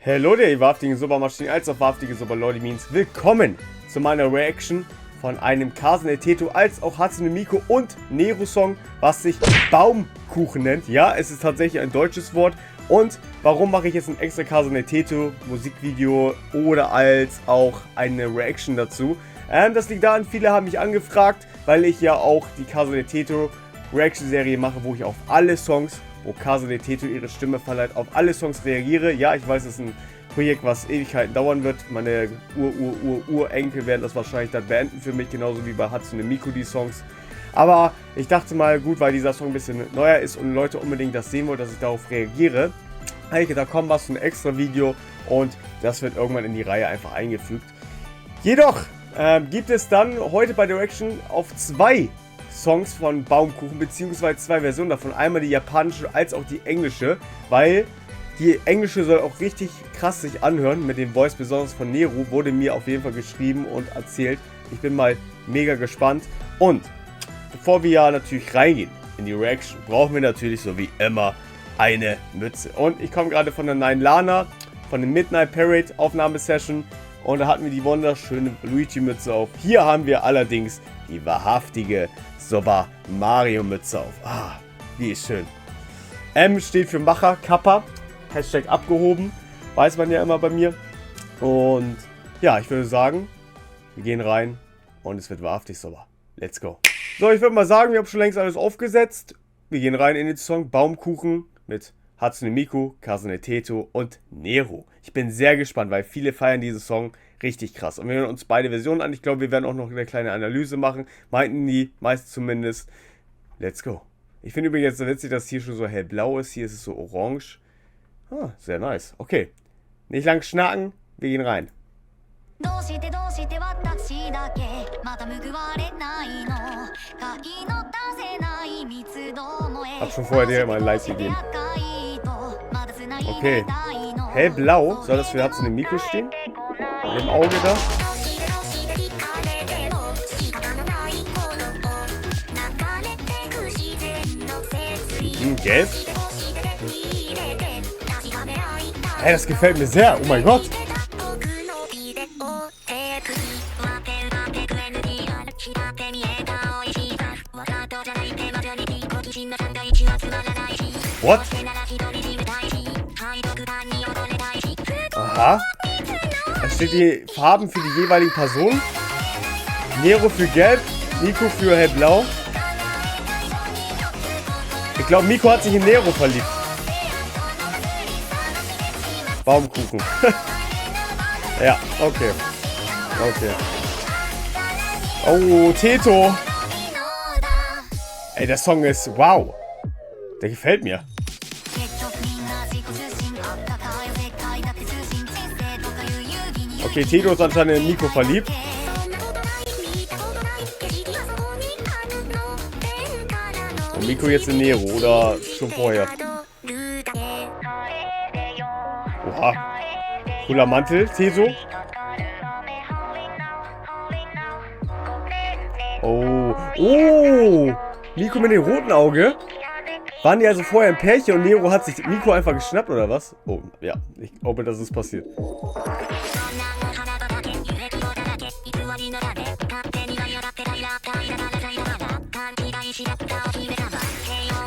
Hallo ihr wahrhaftigen Supermaschinen als auch wahrhaftige Superleute means. Willkommen zu meiner Reaction von einem Kasane Teto als auch Hatsune Miku und Nero Song, was sich Baumkuchen nennt. Ja, es ist tatsächlich ein deutsches Wort. Und warum mache ich jetzt ein extra Kasane Teto Musikvideo oder als auch eine Reaction dazu? Das liegt daran, viele haben mich angefragt, weil ich ja auch die Kasane Teto Reaction Serie mache, wo ich auf alle Songs, wo Kasane Teto ihre Stimme verleiht, auf alle Songs reagiere. Ja, ich weiß, es ist ein Projekt, was Ewigkeiten dauern wird. Meine Urenkel werden das wahrscheinlich dann beenden für mich, genauso wie bei Hatsune Miku die Songs. Aber ich dachte mal, gut, weil dieser Song ein bisschen neuer ist und Leute unbedingt das sehen wollen, dass ich darauf reagiere, habe ich gedacht, komm, machst du ein extra Video und das wird irgendwann in die Reihe einfach eingefügt. Jedoch gibt es dann heute bei der Reaction auf zwei Songs von Baumkuchen, beziehungsweise zwei Versionen davon. Einmal die japanische als auch die englische, weil die englische soll auch richtig krass sich anhören mit dem Voice, besonders von Nero, wurde mir auf jeden Fall geschrieben und erzählt. Ich bin mal mega gespannt. Und bevor wir ja natürlich reingehen in die Reaction, brauchen wir natürlich so wie immer eine Mütze. Und ich komme gerade von der Nine Lana, von der Midnight Parade Aufnahmesession. Und da hatten wir die wunderschöne Luigi-Mütze auf. Hier haben wir allerdings die wahrhaftige Super Mario Mütze auf. Ah, die ist schön. M steht für Macher, Kappa. Hashtag abgehoben. Weiß man ja immer bei mir. Und ja, ich würde sagen, wir gehen rein und es wird wahrhaftig super. Let's go. So, ich würde mal sagen, wir haben schon längst alles aufgesetzt. Wir gehen rein in den Song Baumkuchen mit Hatsune Miku, Kasane Teto und Nero. Ich bin sehr gespannt, weil viele feiern diesen Song richtig krass. Und wir hören uns beide Versionen an. Ich glaube, wir werden auch noch eine kleine Analyse machen. Meinten die meist zumindest. Let's go. Ich finde übrigens so witzig, dass hier schon so hellblau ist. Hier ist es so orange. Ah, sehr nice. Okay. Nicht lang schnacken. Wir gehen rein. Hab schon vorher dir mal ein Like gegeben. Okay. Hellblau. Soll das für Hatsune Miku stehen? Mit dem Auge da. Gelb. Hey, das gefällt mir sehr. Oh mein Gott. What? Aha. Da steht die Farben für die jeweiligen Personen. Nero für gelb, Miku für hellblau. Ich glaube, Miku hat sich in Nero verliebt. Baumkuchen. Ja, okay. Okay. Oh, Teto. Ey, der Song ist wow. Der gefällt mir. Okay, Teto ist anscheinend in Miku verliebt. Und Miku jetzt in Nero oder schon vorher? Oha. Cooler Mantel, Teto. Oh. Oh. Miku mit dem roten Auge. Waren die also vorher ein Pärchen und Nero hat sich Miku einfach geschnappt oder was? Oh, ja. Ich hoffe, dass es passiert.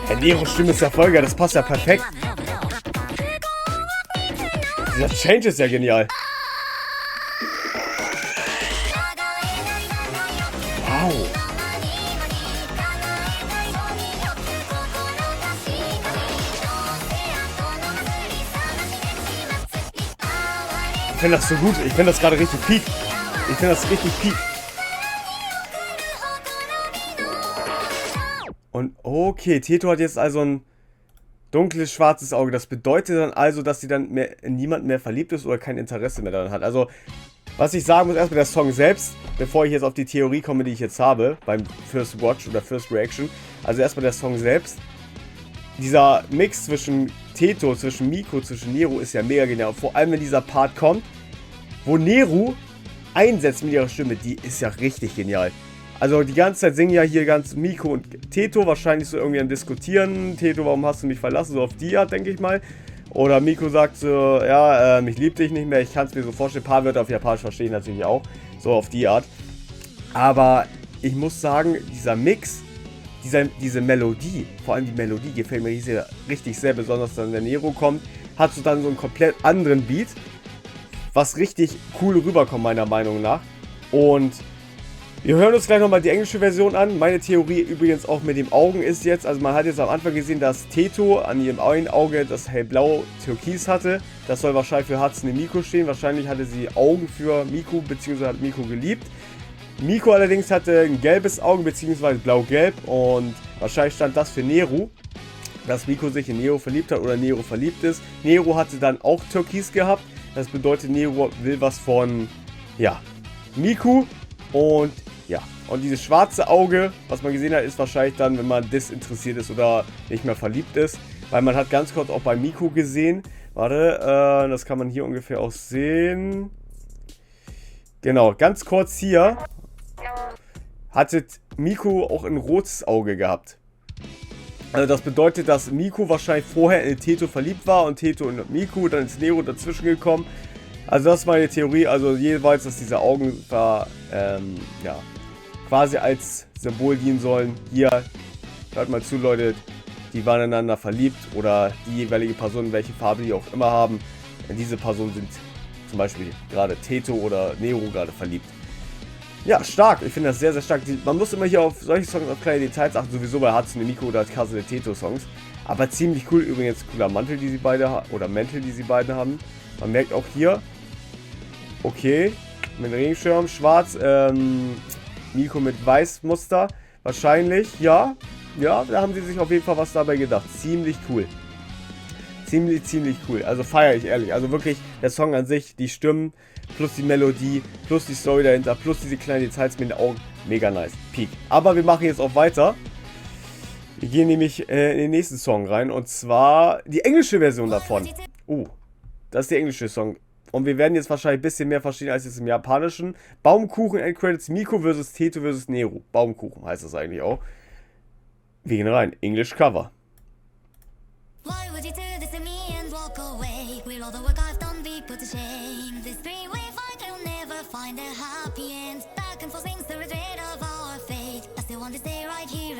Herr Neros Stimme ist ja voll geil, das passt ja perfekt. Dieser Change ist ja genial. Wow. Ich finde das so gut. Ich finde das gerade richtig peak. Ich finde das richtig peak. Und okay, Teto hat jetzt also ein dunkles, schwarzes Auge. Das bedeutet dann also, dass sie dann in niemanden mehr verliebt ist oder kein Interesse mehr daran hat. Also, was ich sagen muss, erstmal der Song selbst, bevor ich jetzt auf die Theorie komme, die ich jetzt habe, beim First Watch oder First Reaction. Also erstmal der Song selbst. Dieser Mix zwischen Teto, zwischen Miku, zwischen Nero ist ja mega genial. Vor allem, wenn dieser Part kommt, wo Nero einsetzt mit ihrer Stimme, die ist ja richtig genial. Also die ganze Zeit singen ja hier ganz Miku und Teto, wahrscheinlich so irgendwie am Diskutieren. Teto, warum hast du mich verlassen? So auf die Art, denke ich mal. Oder Miku sagt so, ja, ich liebe dich nicht mehr, ich kann es mir so vorstellen. Ein paar Wörter auf Japanisch verstehe ich natürlich auch. So auf die Art. Aber ich muss sagen, dieser Mix, diese Melodie, vor allem die Melodie gefällt mir richtig sehr, besonders dann, wenn Nero kommt, hat so dann so einen komplett anderen Beat, was richtig cool rüberkommt, meiner Meinung nach. Und wir hören uns gleich nochmal die englische Version an. Meine Theorie übrigens auch mit den Augen ist jetzt, also man hat jetzt am Anfang gesehen, dass Teto an ihrem einen Auge das hellblau Türkis hatte. Das soll wahrscheinlich für Hatsune Miku stehen. Wahrscheinlich hatte sie Augen für Miku, beziehungsweise hat Miku geliebt. Miku allerdings hatte ein gelbes Auge, beziehungsweise blau-gelb. Und wahrscheinlich stand das für Nero, dass Miku sich in Nero verliebt hat oder Nero verliebt ist. Nero hatte dann auch Türkis gehabt. Das bedeutet, Nero will was von, ja, Miku. Und ja, und dieses schwarze Auge, was man gesehen hat, ist wahrscheinlich dann, wenn man desinteressiert ist oder nicht mehr verliebt ist. Weil man hat ganz kurz auch bei Miku gesehen. Warte, das kann man hier ungefähr auch sehen. Genau, ganz kurz hier hatte Miku auch ein rotes Auge gehabt. Also das bedeutet, dass Miku wahrscheinlich vorher in Teto verliebt war und Teto in Miku, dann ist Nero dazwischen gekommen. Also das ist meine Theorie, also jeweils, dass diese Augen ja, quasi als Symbol dienen sollen. Hier, hört mal zu, Leute, die waren einander verliebt oder die jeweilige Person, welche Farbe die auch immer haben. Diese Personen sind zum Beispiel gerade Teto oder Nero gerade verliebt. Ja, stark. Ich finde das sehr, sehr stark. Man muss immer hier auf solche Songs, auf kleine Details achten, sowieso bei Hatsune Miku oder Kasune Teto Songs. Aber ziemlich cool. Übrigens cooler Mantel, die sie beide haben, oder Mäntel, die sie beide haben. Man merkt auch hier, okay, mit Regenschirm, schwarz, Miku mit Weißmuster, wahrscheinlich, ja, da haben sie sich auf jeden Fall was dabei gedacht. Ziemlich cool. Ziemlich cool. Also feiere ich ehrlich. Also wirklich, der Song an sich, die Stimmen, plus die Melodie, plus die Story dahinter, plus diese kleinen Details mit den Augen. Mega nice. Peak. Aber wir machen jetzt auch weiter. Wir gehen nämlich in den nächsten Song rein. Und zwar die englische Version davon. Das ist der englische Song. Und wir werden jetzt wahrscheinlich ein bisschen mehr verstehen als jetzt im Japanischen. Baumkuchen End Credits, Miku vs. Teto vs. Nero. Baumkuchen heißt das eigentlich auch. Wir gehen rein. English Cover.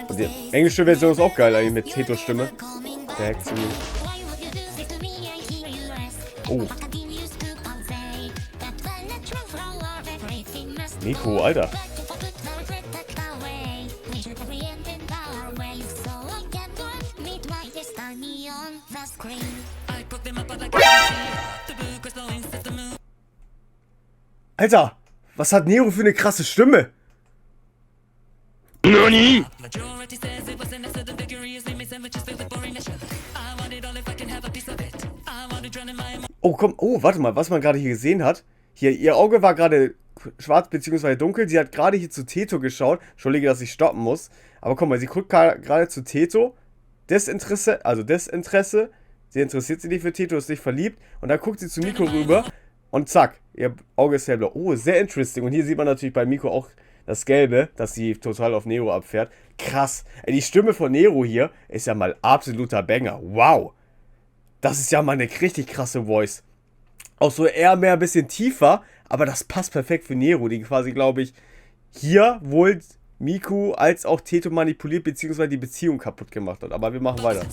Und die englische Version ist auch geil eigentlich mit Tetos Stimme. Der Hex Miku, Alter. Alter, was hat Nero für eine krasse Stimme? NANI? Oh, komm. Oh, warte mal, was man gerade hier gesehen hat. Hier, ihr Auge war gerade schwarz bzw. dunkel. Sie hat gerade hier zu Teto geschaut. Entschuldige, dass ich stoppen muss. Aber guck mal, sie guckt gerade zu Teto. Desinteresse. Sie interessiert sich nicht für Teto, ist nicht verliebt. Und dann guckt sie zu Miku rüber. Und zack, ihr Auge ist hellblau. Oh, sehr interesting. Und hier sieht man natürlich bei Miku auch das Gelbe, dass sie total auf Nero abfährt. Krass. Ey, die Stimme von Nero hier ist ja mal absoluter Banger. Wow. Das ist ja mal eine richtig krasse Voice. Auch so eher mehr ein bisschen tiefer, aber das passt perfekt für Nero, die quasi, glaube ich, hier wohl Miku als auch Teto manipuliert, beziehungsweise die Beziehung kaputt gemacht hat. Aber wir machen weiter.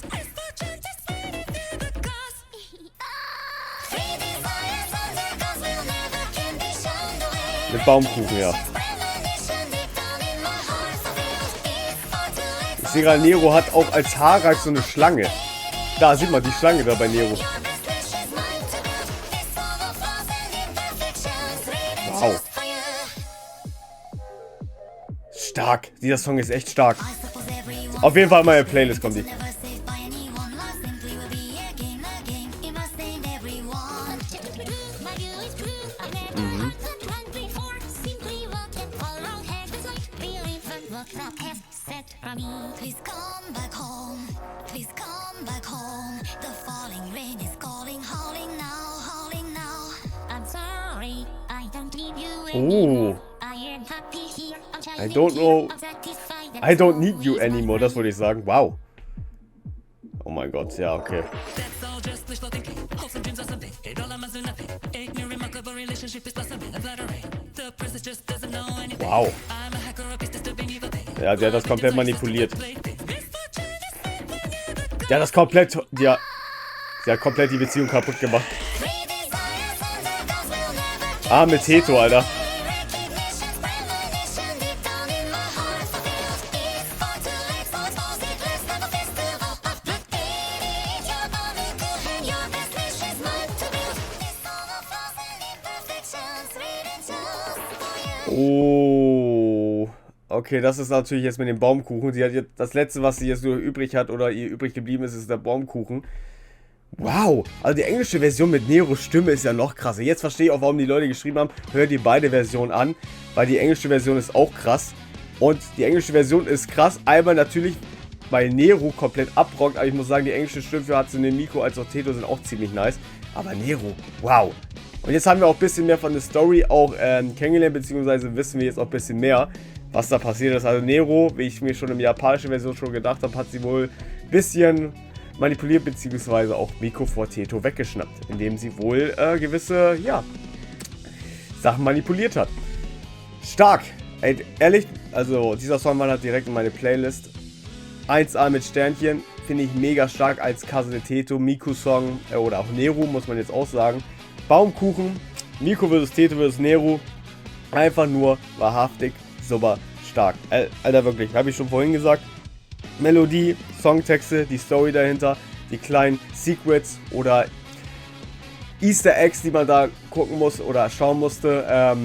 Mit Baumkuchen, ja. Ich sehe gerade, Nero hat auch als Haarreif so eine Schlange. Da sieht man die Schlange da bei Nero. Wow. Stark. Dieser Song ist echt stark. Auf jeden Fall in meine Playlist kommt die. Oh. I don't know. I don't need you anymore. Das wollte ich sagen. Wow. Oh mein Gott. Ja, okay. Wow. Ja, der hat das komplett manipuliert. Der hat das komplett... Ja, der hat komplett die Beziehung kaputt gemacht. Ah, mit Teto, Alter. Oh, okay, das ist natürlich jetzt mit dem Baumkuchen. Sie hat jetzt das letzte, was sie jetzt nur übrig hat oder ihr übrig geblieben ist, ist der Baumkuchen. Wow, also die englische Version mit Neros Stimme ist ja noch krasser. Jetzt verstehe ich auch, warum die Leute geschrieben haben, hört ihr beide Versionen an, weil die englische Version ist auch krass. Und die englische Version ist krass, einmal natürlich, weil Nero komplett abrockt, aber ich muss sagen, die englische Stimme für Hatsune Miku als auch Teto sind auch ziemlich nice. Aber Nero, wow. Und jetzt haben wir auch ein bisschen mehr von der Story auch kennengelernt, beziehungsweise wissen wir jetzt auch ein bisschen mehr, was da passiert ist. Also Nero, wie ich mir schon in der japanischen Version schon gedacht habe, hat sie wohl ein bisschen manipuliert, beziehungsweise auch Miku vor Teto weggeschnappt, indem sie wohl gewisse, ja, Sachen manipuliert hat. Stark! Ey, ehrlich, also dieser Song war halt direkt in meine Playlist. 1A mit Sternchen, finde ich mega stark als Kasune Teto, Miku-Song, oder auch Nero, muss man jetzt auch sagen. Baumkuchen, Miku vs. Teto vs. Nero, einfach nur wahrhaftig super stark. Alter, wirklich, habe ich schon vorhin gesagt. Melodie, Songtexte, die Story dahinter, die kleinen Secrets oder Easter Eggs, die man da gucken muss oder schauen musste.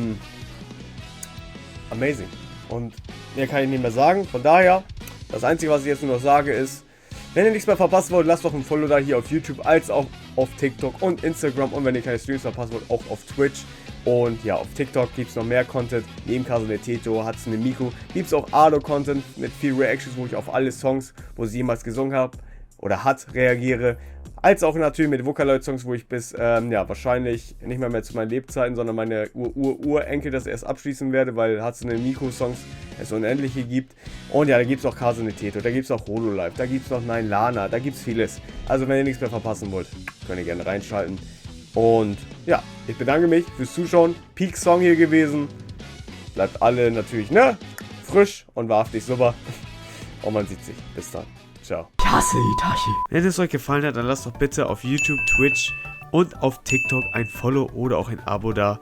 Amazing. Und mehr kann ich nicht mehr sagen. Von daher, das Einzige, was ich jetzt nur noch sage, ist, wenn ihr nichts mehr verpassen wollt, lasst doch ein Follow da hier auf YouTube, als auch auf TikTok und Instagram. Und wenn ihr keine Streams verpassen wollt, auch auf Twitch. Und ja, auf TikTok gibt es noch mehr Content. Neben Kasune Teto, Hatsune Miku gibt es auch Ado-Content mit viel Reactions, wo ich auf alle Songs, wo sie jemals gesungen habe oder hat, reagiere. Als auch natürlich mit Vocaloid-Songs, wo ich bis, ja, wahrscheinlich nicht mehr zu meinen Lebzeiten, sondern meine Urenkel das erst abschließen werde, weil Hatsune Miku-Songs es unendliche gibt. Und ja, da gibt es auch Kasune Teto, da gibt es auch Hololive, da gibt es noch Nine Lana, da gibt es vieles. Also wenn ihr nichts mehr verpassen wollt, könnt ihr gerne reinschalten. Und ja, ich bedanke mich fürs Zuschauen. Peak-Song hier gewesen. Bleibt alle natürlich, ne? Frisch und wahrhaftig super. Und man sieht sich. Bis dann. Ciao. Ich hasse Itachi. Wenn es euch gefallen hat, dann lasst doch bitte auf YouTube, Twitch und auf TikTok ein Follow oder auch ein Abo da.